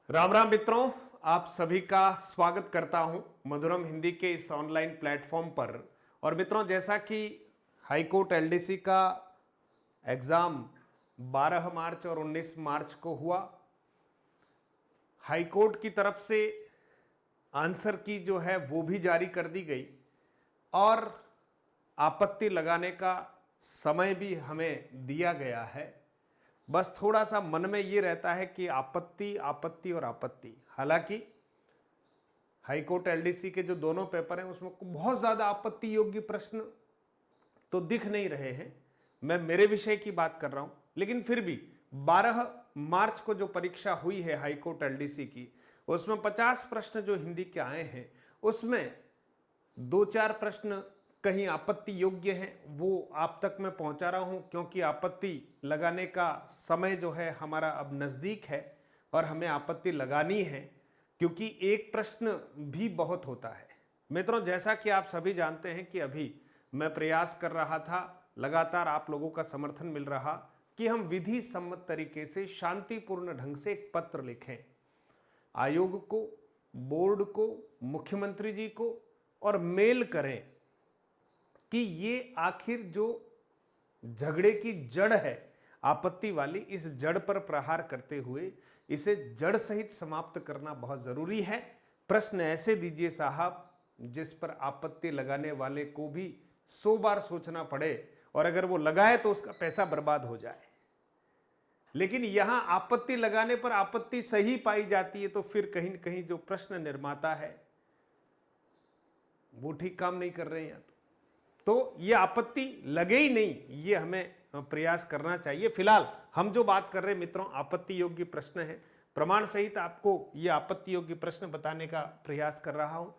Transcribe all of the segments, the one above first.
राम राम मित्रों, आप सभी का स्वागत करता हूं मधुरम हिंदी के इस ऑनलाइन प्लेटफॉर्म पर। और मित्रों, जैसा कि हाईकोर्ट एलडीसी का एग्ज़ाम 12 मार्च और 19 मार्च को हुआ, हाईकोर्ट की तरफ से आंसर की जो है वो भी जारी कर दी गई और आपत्ति लगाने का समय भी हमें दिया गया है। बस थोड़ा सा मन में ये रहता है कि आपत्ति आपत्ति और आपत्ति। हालांकि हाईकोर्ट एलडीसी के जो दोनों पेपर हैं उसमें बहुत ज़्यादा आपत्ति योग्य प्रश्न तो दिख नहीं रहे हैं। मैं मेरे विषय की बात कर रहा हूं, लेकिन फिर भी 12 मार्च को जो परीक्षा हुई है हाईकोर्ट एलडीसी की, उसमें 50 प्रश्न जो हिंदी के आए हैं उसमें 2-4 प्रश्न कहीं आपत्ति योग्य हैं, वो आप तक मैं पहुंचा रहा हूं, क्योंकि आपत्ति लगाने का समय जो है हमारा अब नज़दीक है और हमें आपत्ति लगानी है, क्योंकि एक प्रश्न भी बहुत होता है। मित्रों, जैसा कि आप सभी जानते हैं कि अभी मैं प्रयास कर रहा था, लगातार आप लोगों का समर्थन मिल रहा कि हम विधि सम्मत तरीके से शांतिपूर्ण ढंग से एक पत्र लिखें आयोग को, बोर्ड को, मुख्यमंत्री जी को, और मेल करें कि ये आखिर जो झगड़े की जड़ है आपत्ति वाली, इस जड़ पर प्रहार करते हुए इसे जड़ सहित समाप्त करना बहुत जरूरी है। प्रश्न ऐसे दीजिए साहब जिस पर आपत्ति लगाने वाले को भी 100 बार सोचना पड़े, और अगर वो लगाए तो उसका पैसा बर्बाद हो जाए। लेकिन यहां आपत्ति लगाने पर आपत्ति सही पाई जाती है, तो फिर कहीं न कहीं जो प्रश्न निर्माता है वो ठीक काम नहीं कर रहे हैं। तो ये आपत्ति लगे ही नहीं, ये हमें प्रयास करना चाहिए। फिलहाल हम जो बात कर रहे हैं मित्रों, आपत्ति योग्य प्रश्न है। प्रमाण सहित आपको ये आपत्ति योग्य प्रश्न बताने का प्रयास कर रहा हूं,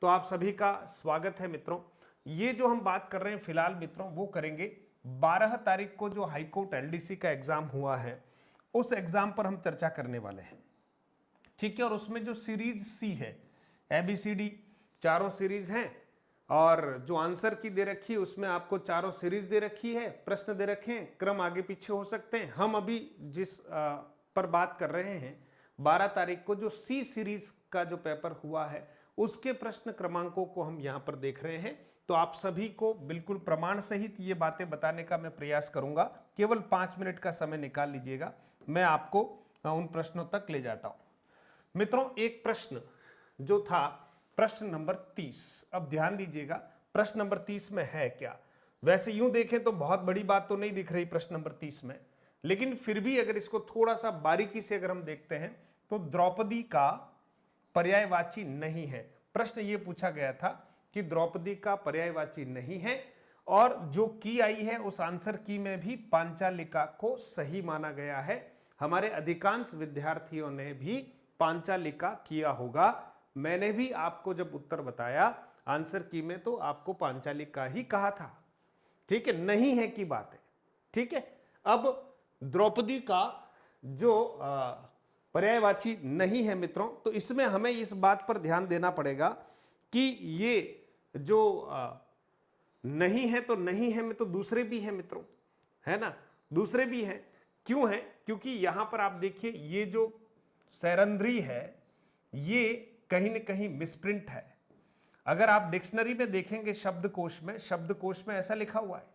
तो आप सभी का स्वागत है मित्रों। ये जो हम बात कर रहे हैं फिलहाल मित्रों, वो करेंगे 12 तारीख को जो हाईकोर्ट एलडीसी का एग्जाम हुआ है, उस एग्जाम पर हम चर्चा करने वाले हैं, ठीक है। और उसमें जो सीरीज सी है, ABCD चारों सीरीज हैं, और जो आंसर की दे रखी है उसमें आपको चारों सीरीज दे रखी है, प्रश्न दे रखे हैं, क्रम आगे पीछे हो सकते हैं। हम अभी जिस पर बात कर रहे हैं 12 तारीख को जो सी सीरीज का जो पेपर हुआ है उसके प्रश्न क्रमांकों को हम यहां पर देख रहे हैं। तो आप सभी को बिल्कुल प्रमाण सहित ये बातें बताने का मैं प्रयास करूंगा। केवल 5 मिनट का समय निकाल लीजिएगा, मैं आपको उन प्रश्नों तक ले जाता हूं। मित्रों, एक प्रश्न जो था प्रश्न नंबर 30, अब ध्यान दीजिएगा प्रश्न नंबर 30 में है क्या। वैसे यूं देखें तो बहुत बड़ी बात तो नहीं दिख रही प्रश्न नंबर 30 में, लेकिन फिर भी अगर इसको थोड़ा सा बारीकी से अगर हम देखते हैं तो द्रौपदी का पर्यायवाची नहीं है। प्रश्न ये पूछा गया था कि द्रौपदी का पर्यायवाची नहीं है, और जो की आई है उस आंसर की में भी पांचालिका को सही माना गया है। हमारे अधिकांश विद्यार्थियों ने भी पांचालिका किया होगा। मैंने भी आपको जब उत्तर बताया आंसर की में तो आपको पांचालिका ही कहा था, ठीक है, नहीं है की बात है, ठीक है। अब द्रौपदी का जो पर्यायवाची नहीं है मित्रों, तो इसमें हमें इस बात पर ध्यान देना पड़ेगा कि ये जो नहीं है तो नहीं है में तो दूसरे भी हैं मित्रों, है ना, दूसरे भी हैं। क्यों है? क्योंकि यहां पर आप देखिए ये जो सैरंध्री है ये कहीं न कहीं मिसप्रिंट है। अगर आप डिक्शनरी में देखेंगे शब्दकोश में ऐसा लिखा हुआ है,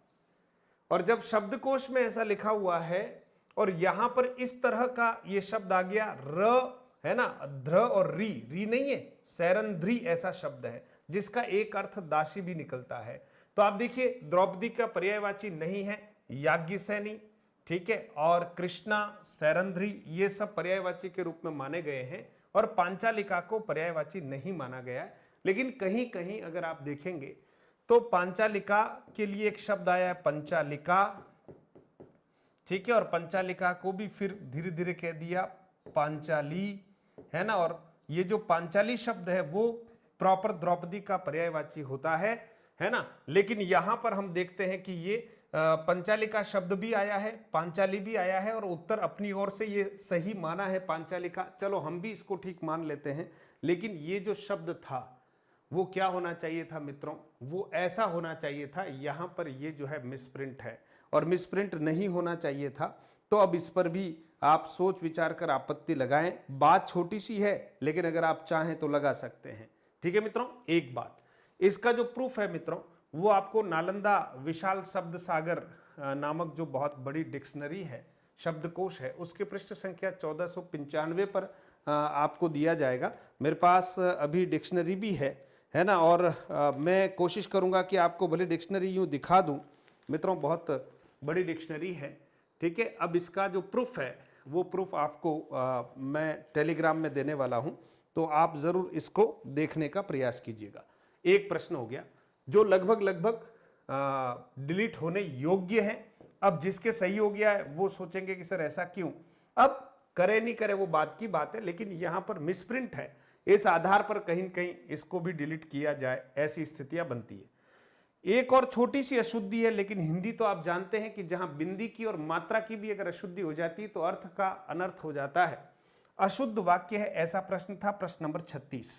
और जब शब्दकोश में ऐसा लिखा हुआ है और यहां पर इस तरह का ये शब्द आ गया र, है ना, ध्र और री नहीं है, सैरंध्री ऐसा शब्द है जिसका एक अर्थ दासी भी निकलता है। तो आप देखिए द्रौपदी का पर्यायवाची नहीं है याज्ञसेनी, ठीक है, और कृष्णा, सैरंध्री, ये सब पर्यायवाची के रूप में माने गए हैं, और पांचालिका को पर्यायवाची नहीं माना गया है। लेकिन कहीं कहीं अगर आप देखेंगे तो पांचालिका के लिए एक शब्द आया है पंचालिका, ठीक है, और पंचालिका को भी फिर धीरे धीरे कह दिया पांचाली, है ना। और ये जो पांचाली शब्द है वो प्रॉपर द्रौपदी का पर्यायवाची होता है ना। लेकिन यहां पर हम देखते हैं कि ये पंचालिका शब्द भी आया है, पांचाली भी आया है, और उत्तर अपनी ओर से ये सही माना है पांचालिका। चलो हम भी इसको ठीक मान लेते हैं, लेकिन ये जो शब्द था वो क्या होना चाहिए था मित्रों, वो ऐसा होना चाहिए था। यहां पर ये जो है मिसप्रिंट है और मिसप्रिंट नहीं होना चाहिए था। तो अब इस पर भी आप सोच विचार कर आपत्ति लगाएं। बात छोटी सी है लेकिन अगर आप चाहें तो लगा सकते हैं। ठीक है मित्रों, एक बात, इसका जो प्रूफ है मित्रों वो आपको नालंदा विशाल शब्द सागर नामक जो बहुत बड़ी डिक्शनरी है, शब्दकोश है, उसके पृष्ठ संख्या 1495 पर आपको दिया जाएगा। मेरे पास अभी डिक्शनरी भी है ना, और मैं कोशिश करूंगा कि आपको भले डिक्शनरी यूं दिखा दूं मित्रों, बहुत बड़ी डिक्शनरी है। ठीक है, अब इसका जो प्रूफ है वो प्रूफ आपको मैं टेलीग्राम में देने वाला हूं, तो आप जरूर इसको देखने का प्रयास कीजिएगा। एक प्रश्न हो गया जो लगभग डिलीट होने योग्य है। अब जिसके सही हो गया है वो सोचेंगे कि सर ऐसा क्यों। अब करे नहीं करे वो बात की बात है, लेकिन यहां पर मिसप्रिंट है, इस आधार पर कहीं न कहीं इसको भी डिलीट किया जाए, ऐसी स्थितियां बनती है। एक और छोटी सी अशुद्धि है, लेकिन हिंदी तो आप जानते हैं कि जहां बिंदी की और मात्रा की भी अगर अशुद्धि हो जाती है तो अर्थ का अनर्थ हो जाता है। अशुद्ध वाक्य है, ऐसा प्रश्न था, प्रश्न नंबर 36।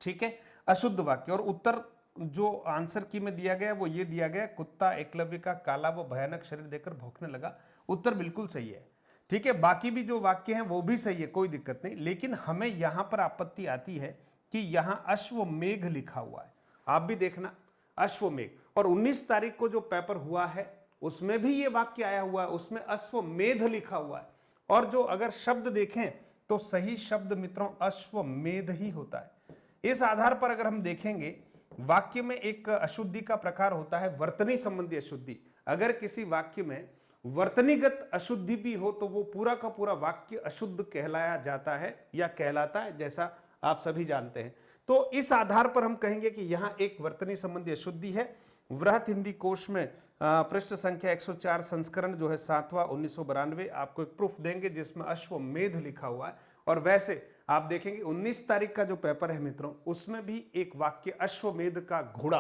ठीक है, अशुद्ध वाक्य, और उत्तर जो आंसर की में दिया गया वो ये दिया गया, कुत्ता एकलव्य का काला व भयानक शरीर देखकर भौंकने लगा। उत्तर बिल्कुल सही है। ठीक है, बाकी भी जो वाक्य हैं वो भी सही है, कोई दिक्कत नहीं, लेकिन हमें यहां पर आपत्ति आती है कि यहां अश्वमेघ लिखा हुआ है। आप भी देखना अश्वमेघ, और 19 तारीख को जो पेपर हुआ है उसमें भी ये वाक्य आया हुआ है, उसमें अश्वमेध लिखा हुआ है। और जो अगर शब्द देखें तो सही शब्द मित्रों अश्वमेध ही होता है। इस आधार पर अगर हम देखेंगे, वाक्य में एक अशुद्धि का प्रकार होता है वर्तनी संबंधी अशुद्धि। अगर किसी वाक्य में वर्तनीगत अशुद्धि भी हो तो वो पूरा का पूरा वाक्य अशुद्ध कहलाया जाता है या कहलाता है, जैसा आप सभी जानते हैं। तो इस आधार पर हम कहेंगे कि यहां एक वर्तनी संबंधी अशुद्धि है। वृहत हिंदी कोश में पृष्ठ संख्या 104 संस्करण जो है 7वां 1992 आपको एक प्रूफ देंगे जिसमें अश्वमेध लिखा हुआ है। और वैसे आप देखेंगे 19 तारीख का जो पेपर है मित्रों उसमें भी एक वाक्य अश्वमेध का घोड़ा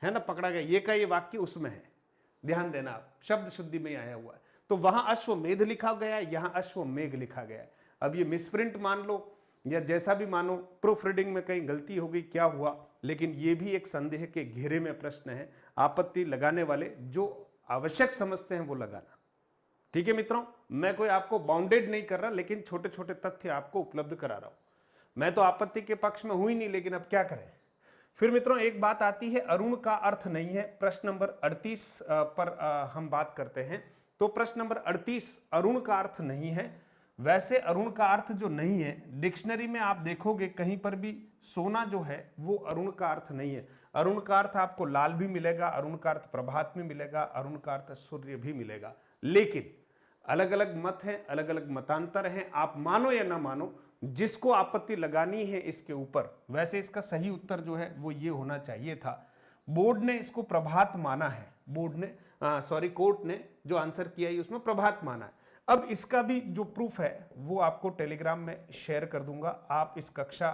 है ना पकड़ा गया, ये का ये वाक्य उसमें है, ध्यान देना आप, शब्द शुद्धि में आया हुआ है। तो वहां अश्वमेध लिखा गया है, यहां अश्वमेघ लिखा गया है। अब ये मिसप्रिंट मान लो या जैसा भी मानो, प्रूफ रीडिंग में कहीं गलती हो गई, क्या हुआ, लेकिन ये भी एक संदेह के घेरे में प्रश्न है। आपत्ति लगाने वाले जो आवश्यक समझते हैं वो लगाना। ठीक है मित्रों, मैं कोई आपको बाउंडेड नहीं कर रहा, लेकिन छोटे छोटे तथ्य आपको उपलब्ध करा रहा हूं। मैं तो आपत्ति के पक्ष में हुई नहीं, लेकिन अब क्या करें। फिर मित्रों एक बात आती है, अरुण का अर्थ नहीं है। प्रश्न नंबर 38 पर हम बात करते हैं। तो प्रश्न नंबर 38 अरुण का अर्थ नहीं है। वैसे अरुण का अर्थ जो नहीं है, डिक्शनरी में आप देखोगे कहीं पर भी सोना जो है वो अरुण का अर्थ नहीं है। अरुण का अर्थ आपको लाल भी मिलेगा, अरुण का अर्थ प्रभात में मिलेगा, अरुण का अर्थ सूर्य भी मिलेगा। लेकिन अलग अलग मत हैं, अलग अलग मतांतर हैं, आप मानो या ना मानो, जिसको आपत्ति लगानी है इसके ऊपर। वैसे इसका सही उत्तर जो है वो ये होना चाहिए था। बोर्ड ने इसको प्रभात माना है, बोर्ड ने कोर्ट ने जो आंसर किया है उसमें प्रभात माना है। अब इसका भी जो प्रूफ है वो आपको टेलीग्राम में शेयर कर दूंगा। आप इस कक्षा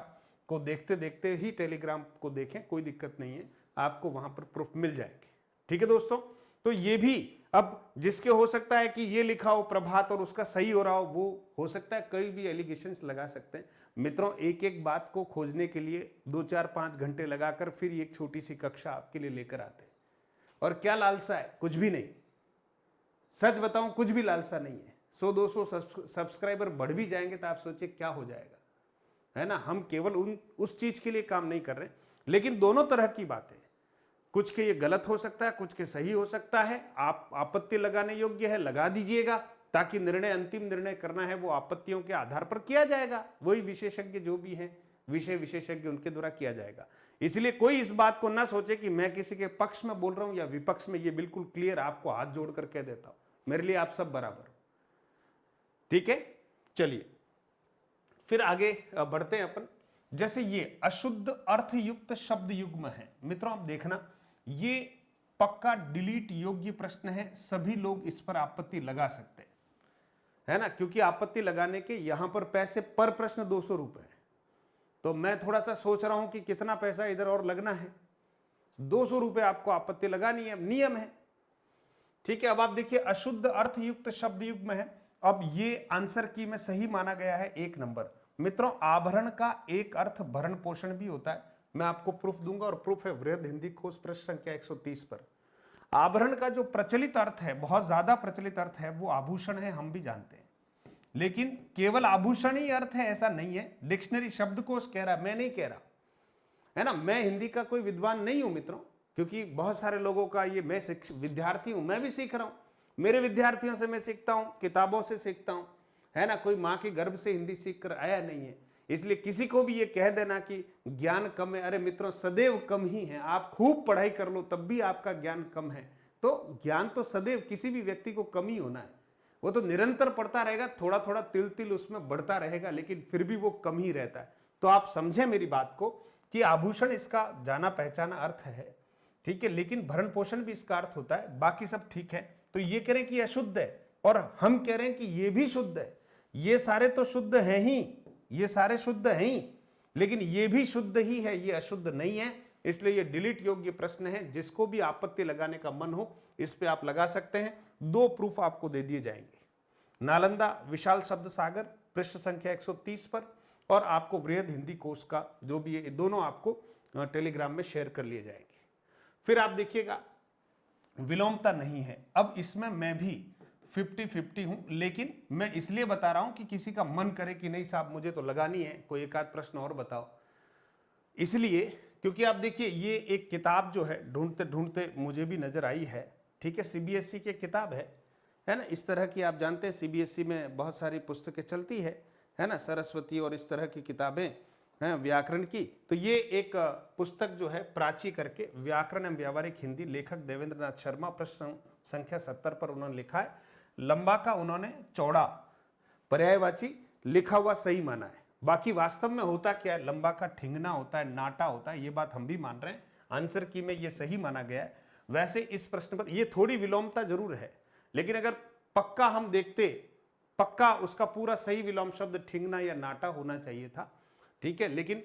को देखते देखते ही टेलीग्राम को देखें, कोई दिक्कत नहीं है, आपको वहां पर प्रूफ मिल जाएंगे। ठीक है दोस्तों, तो ये भी अब जिसके हो सकता है कि ये लिखा हो प्रभात और उसका सही हो रहा हो, वो हो सकता है, कई भी एलिगेशंस लगा सकते हैं। मित्रों एक एक बात को खोजने के लिए 2 4 5 घंटे लगाकर फिर एक छोटी सी कक्षा आपके लिए लेकर आते हैं। और क्या लालसा है, कुछ भी नहीं, सच बताऊं कुछ भी लालसा नहीं है। 100-200 सब्सक्राइबर बढ़ भी जाएंगे तो आप सोचिए क्या हो जाएगा, है ना। हम केवल उस चीज के लिए काम नहीं कर रहे, लेकिन दोनों तरह की बातें, कुछ के ये गलत हो सकता है, कुछ के सही हो सकता है। आप आपत्ति लगाने योग्य है, लगा दीजिएगा, ताकि निर्णय, अंतिम निर्णय करना है वो आपत्तियों के आधार पर किया जाएगा। वही विशेषज्ञ जो भी हैं, विषय विशेषज्ञ, उनके द्वारा किया जाएगा। इसलिए कोई इस बात को ना सोचे कि मैं किसी के पक्ष में बोल रहा हूं या विपक्ष में। ये बिल्कुल क्लियर आपको हाथ जोड़कर कह देता हूं, मेरे लिए आप सब बराबर हो। ठीक है, चलिए फिर आगे बढ़ते हैं अपन। जैसे ये अशुद्ध अर्थयुक्त शब्द युग्म है मित्रों, आप देखना ये पक्का डिलीट योग्य प्रश्न है। सभी लोग इस पर आपत्ति लगा सकते हैं, है ना, क्योंकि आपत्ति लगाने के यहां पर पैसे पर प्रश्न 200 रुपए है। तो मैं थोड़ा सा सोच रहा हूं कि कितना पैसा इधर और लगना है। 200 रुपए आपको आपत्ति लगानी है, नियम है। ठीक है, अब आप देखिए अशुद्ध अर्थयुक्त शब्द युग्म है। अब ये आंसर की में सही माना गया है 1 नंबर। मित्रों आभरण का एक अर्थ भरण पोषण भी होता है, मैं आपको प्रूफ दूंगा, और प्रूफ है वृहद हिंदी कोश पृष्ठ संख्या 130 पर। आभरण का जो प्रचलित अर्थ है, बहुत ज्यादा प्रचलित अर्थ है, वो आभूषण है, हम भी जानते हैं। लेकिन केवल आभूषण ही अर्थ है ऐसा नहीं है। डिक्शनरी शब्दकोश कह रहा, मैं नहीं कह रहा, है ना। मैं हिंदी का कोई विद्वान नहीं हूं मित्रों, क्योंकि बहुत सारे लोगों का ये, मैं विद्यार्थी हूं, मैं भी सीख रहा हूं, मेरे विद्यार्थियों से मैं सीखता हूं, किताबों से सीखता हूं, है ना। कोई माँ के गर्भ से हिंदी सीख कर आया नहीं है। इसलिए किसी को भी ये कह देना कि ज्ञान कम है, अरे मित्रों सदैव कम ही है। आप खूब पढ़ाई कर लो तब भी आपका ज्ञान कम है। तो ज्ञान तो सदैव किसी भी व्यक्ति को कम ही होना है, वो तो निरंतर पढ़ता रहेगा, थोड़ा थोड़ा तिल तिल उसमें बढ़ता रहेगा, लेकिन फिर भी वो कम ही रहता है। तो आप समझे मेरी बात को कि आभूषण इसका जाना पहचाना अर्थ है, ठीक है, लेकिन भरण पोषण भी इसका अर्थ होता है, बाकी सब ठीक है। तो ये कह रहे हैं कि अशुद्ध है, और हम कह रहे हैं कि ये भी शुद्ध है। ये सारे तो शुद्ध हैं ही, ये सारे शुद्ध हैं ही, लेकिन ये भी शुद्ध ही है, ये अशुद्ध नहीं है। इसलिए ये डिलीट योग्य प्रश्न है। जिसको भी आपत्ति लगाने का मन हो इस पे आप लगा सकते हैं। 2 प्रूफ आपको दे दिए जाएंगे, नालंदा विशाल शब्द सागर पृष्ठ संख्या 130 पर, और आपको वृहद हिंदी कोश का जो भी है, ये दोनों आपको टेलीग्राम में शेयर कर लिए जाएंगे। फिर आप देखिएगा विलोमता नहीं है। अब इसमें मैं भी 50-50 हूं, लेकिन मैं इसलिए बता रहा हूं कि किसी का मन करे कि नहीं साहब मुझे तो लगानी है, कोई एक आध प्रश्न और बताओ। इसलिए क्योंकि आप देखिए ये एक किताब जो है ढूंढते ढूंढते मुझे भी नजर आई है, ठीक है, सीबीएसई की किताब है ना। इस तरह की आप जानते हैं सीबीएसई में बहुत सारी पुस्तकें चलती है ना, सरस्वती और इस तरह की किताबें हैं व्याकरण की। तो ये एक पुस्तक जो है प्राची करके, व्याकरण एवं व्यावहारिक हिंदी, लेखक देवेंद्र नाथ शर्मा, प्रश्न संख्या 70 पर उन्होंने लिखा है। लंबा का उन्होंने चौड़ा पर्यायवाची लिखा हुआ सही माना है। बाकी वास्तव में होता क्या है, लंबा का ठिंगना होता है, नाटा होता है, ये बात हम भी मान रहे हैं। आंसर की में ये सही माना गया है। वैसे इस प्रश्न पर ये थोड़ी विलोमता जरूर है, लेकिन अगर पक्का हम देखते, पक्का उसका पूरा सही विलोम शब्द ठिंगना या नाटा होना चाहिए था, ठीक है। लेकिन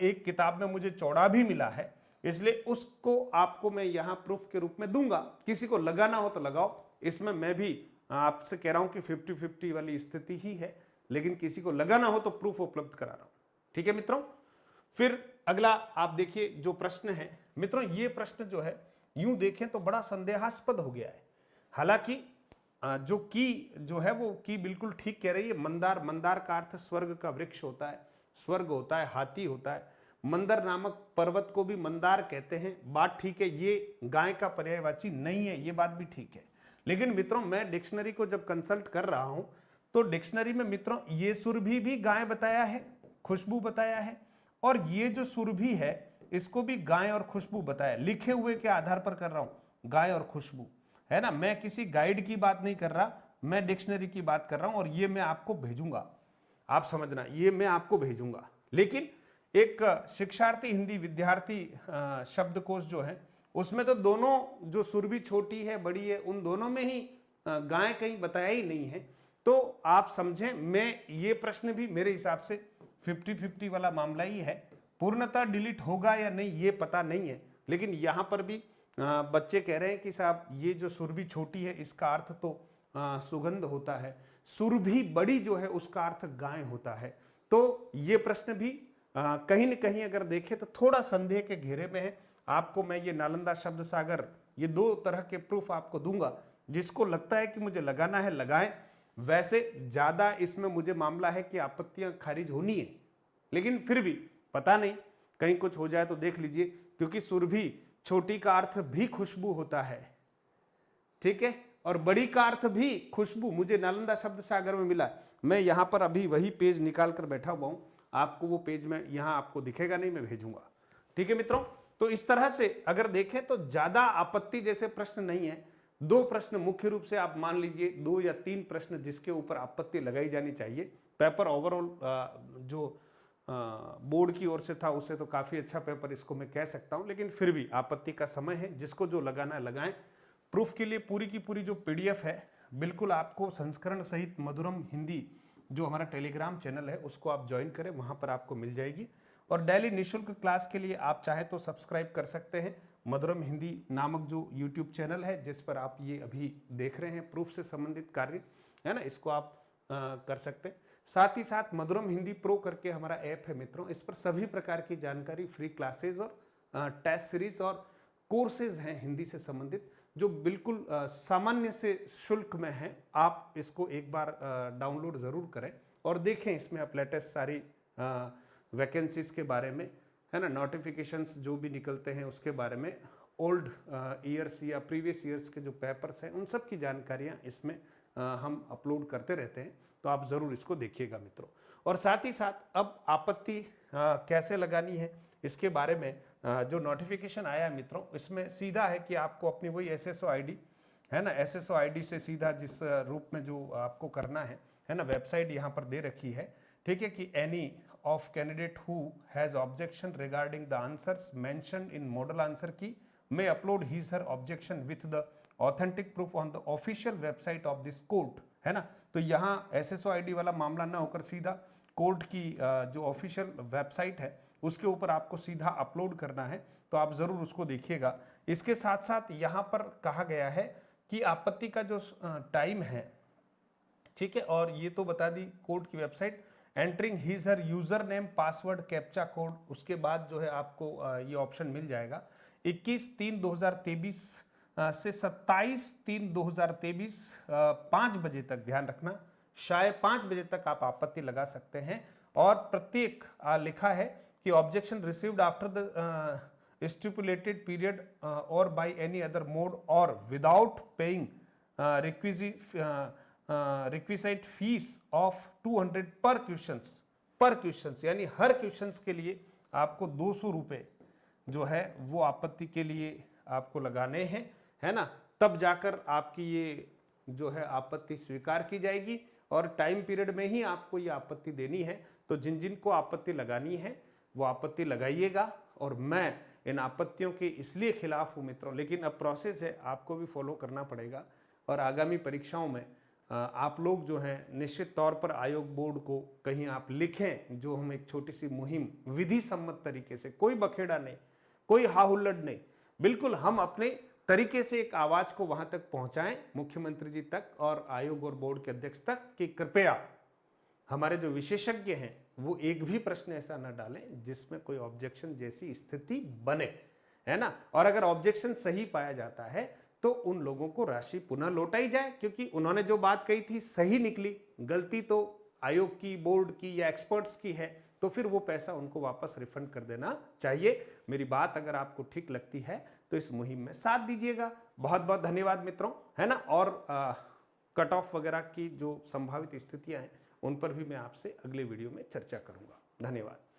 एक किताब में मुझे चौड़ा भी मिला है, इसलिए उसको आपको मैं यहां प्रूफ के रूप में दूंगा। किसी को लगाना हो तो लगाओ। इसमें मैं भी आपसे कह रहा हूं कि 50-50 वाली स्थिति ही है, लेकिन किसी को लगाना हो तो प्रूफ उपलब्ध करा रहा हूं, ठीक है मित्रों। फिर अगला आप देखिए जो प्रश्न है मित्रों, ये प्रश्न जो है यूं देखें तो बड़ा संदेहास्पद हो गया है। हालांकि जो की जो है वो की बिल्कुल ठीक कह रही है। मंदार, मंदार का अर्थ स्वर्ग का वृक्ष होता है, स्वर्ग होता है, हाथी होता है। मंदर नामक पर्वत को भी मंदार कहते हैं, बात ठीक है। ये गाय का पर्यायवाची नहीं है, ये बात भी ठीक है। लेकिन मित्रों मैं डिक्शनरी को जब कंसल्ट कर रहा हूं तो डिक्शनरी में मित्रों ये सुरभि भी गाय बताया है, खुशबू बताया है, और ये जो सुरभि है इसको भी गाय और खुशबू बताया। लिखे हुए के आधार पर कर रहा हूं, गाय और खुशबू, है ना। मैं किसी गाइड की बात नहीं कर रहा, मैं डिक्शनरी की बात कर रहा हूं, और ये मैं आपको भेजूंगा, आप समझना, ये मैं आपको भेजूंगा। लेकिन एक शिक्षार्थी हिंदी विद्यार्थी शब्दकोश जो है उसमें तो दोनों, जो सुरभि छोटी है बड़ी है, उन दोनों में ही गाय कहीं बताया ही नहीं है। तो आप समझें, मैं ये प्रश्न भी मेरे हिसाब से 50-50 वाला मामला ही है। पूर्णतः डिलीट होगा या नहीं ये पता नहीं है, लेकिन यहां पर भी बच्चे कह रहे हैं कि साहब ये जो सुरभि छोटी है इसका अर्थ तो सुगंध होता है, सुरभि बड़ी जो है उसका अर्थ गाय होता है। तो ये प्रश्न भी कहीं न कहीं अगर देखें तो थोड़ा संदेह के घेरे में है। आपको मैं ये नालंदा शब्द सागर, ये 2 तरह के प्रूफ आपको दूंगा। जिसको लगता है कि मुझे लगाना है लगाएं। वैसे ज्यादा इसमें मुझे मामला है कि आपत्तियां खारिज होनी है, लेकिन फिर भी पता नहीं कहीं कुछ हो जाए तो देख लीजिए, क्योंकि सुरभि छोटी का अर्थ भी खुशबू होता है, ठीक है, और बड़ी का अर्थ भी खुशबू मुझे नालंदा शब्द सागर में मिला। मैं यहां पर अभी वही पेज निकाल कर बैठा हुआ हूं, आपको वो पेज में यहां आपको दिखेगा नहीं, मैं भेजूंगा, ठीक है मित्रों। तो इस तरह से अगर देखें तो ज्यादा आपत्ति जैसे प्रश्न नहीं है। 2 प्रश्न मुख्य रूप से आप मान लीजिए, 2 या 3 प्रश्न जिसके ऊपर आपत्ति लगाई जानी चाहिए। पेपर ओवरऑल जो बोर्ड की ओर से था उससे तो काफी अच्छा पेपर इसको मैं कह सकता हूं, लेकिन फिर भी आपत्ति का समय है, जिसको जो लगाना है लगाएं। प्रूफ के लिए पूरी की पूरी जो पीडीएफ है बिल्कुल आपको संस्करण सहित मधुरम हिंदी जो हमारा टेलीग्राम चैनल है उसको आप ज्वाइन करें, वहां पर आपको मिल जाएगी। और डेली निःशुल्क क्लास के लिए आप चाहे तो सब्सक्राइब कर सकते हैं मधुरम हिंदी नामक जो यूट्यूब चैनल है, जिस पर आप ये अभी देख रहे हैं प्रूफ से संबंधित कार्य, है ना, इसको आप कर सकते हैं। साथ ही साथ मधुरम हिंदी प्रो करके हमारा ऐप है मित्रों, इस पर सभी प्रकार की जानकारी, फ्री क्लासेज और टेस्ट सीरीज और कोर्सेज हैं हिंदी से संबंधित, जो बिल्कुल सामान्य से शुल्क में है, आप इसको एक बार डाउनलोड ज़रूर करें और देखें। इसमें आप लेटेस्ट सारी वैकेंसीज के बारे में, है ना, नोटिफिकेशंस जो भी निकलते हैं उसके बारे में, ओल्ड ईयर्स या प्रीवियस ईयर्स के जो पेपर्स हैं उन सब की जानकारियाँ इसमें हम अपलोड करते रहते हैं, तो आप ज़रूर इसको देखिएगा मित्रों। और साथ ही साथ अब आपत्ति कैसे लगानी है इसके बारे में जो नोटिफिकेशन आया है मित्रों, इसमें सीधा है कि आपको अपनी वही एसएसओ आईडी, है ना, एसएसओ आईडी से सीधा जिस रूप में जो आपको करना है ना, वेबसाइट यहाँ पर दे रखी है, ठीक है, कि any of candidate who has objection regarding the answers mentioned in model answer की may upload his her objection with the authentic proof on the official website of this court, है ना। तो यहाँ एसएसओ आईडी वाला मामला ना होकर सीधा कोर्ट की जो ऑफिशियल वेबसाइट है उसके ऊपर आपको सीधा अपलोड करना है, तो आप ज़रूर उसको देखिएगा। इसके साथ साथ यहाँ पर कहा गया है कि आपत्ति का जो टाइम है, ठीक है, और ये तो बता दी कोर्ट की website, entering his her user name password captcha code, उसके बाद जो है आपको ये ऑप्शन मिल जाएगा। 21/3/2023 से 27/3/2023 5 बजे तक, ध्यान रखना, शायद 5 बजे तक आप आपत्ति लगा सकते हैं। और प्रत्येक लिखा है कि objection received after the stipulated period और बाय एनी अदर मोड और without paying requisite fees of 200 पर क्वेश्चंस, यानी हर क्वेश्चंस के लिए आपको 200 रुपये जो है वो आपत्ति के लिए आपको लगाने हैं, है ना, तब जाकर आपकी ये जो है आपत्ति स्वीकार की जाएगी और टाइम पीरियड में ही आपको ये आपत्ति देनी है। तो जिन जिन को आपत्ति लगानी है वो आपत्ति लगाइएगा, और मैं इन आपत्तियों के इसलिए खिलाफ हूँ मित्रों, लेकिन अब प्रोसेस है, आपको भी फॉलो करना पड़ेगा। और आगामी परीक्षाओं में आप लोग जो हैं निश्चित तौर पर आयोग बोर्ड को कहीं आप लिखें, जो हम एक छोटी सी मुहिम विधि सम्मत तरीके से, कोई बखेड़ा नहीं, कोई हाहुल्लड़ नहीं, बिल्कुल हम अपने तरीके से एक आवाज को वहां तक पहुंचाएं, मुख्यमंत्री जी तक और आयोग और बोर्ड के अध्यक्ष तक, कि कृपया हमारे जो विशेषज्ञ हैं वो एक भी प्रश्न ऐसा न डालें जिसमें कोई ऑब्जेक्शन जैसी स्थिति बने, है ना। और अगर ऑब्जेक्शन सही पाया जाता है तो उन लोगों को राशि पुनः लौटाई जाए, क्योंकि उन्होंने जो बात कही थी सही निकली, गलती तो आयोग की, बोर्ड की या एक्सपर्ट्स की है, तो फिर वो पैसा उनको वापस रिफंड कर देना चाहिए। मेरी बात अगर आपको ठीक लगती है तो इस मुहिम में साथ दीजिएगा। बहुत बहुत धन्यवाद मित्रों, है ना। और कट ऑफ वगैरह की जो संभावित स्थितियां हैं उन पर भी मैं आपसे अगले वीडियो में चर्चा करूंगा। धन्यवाद।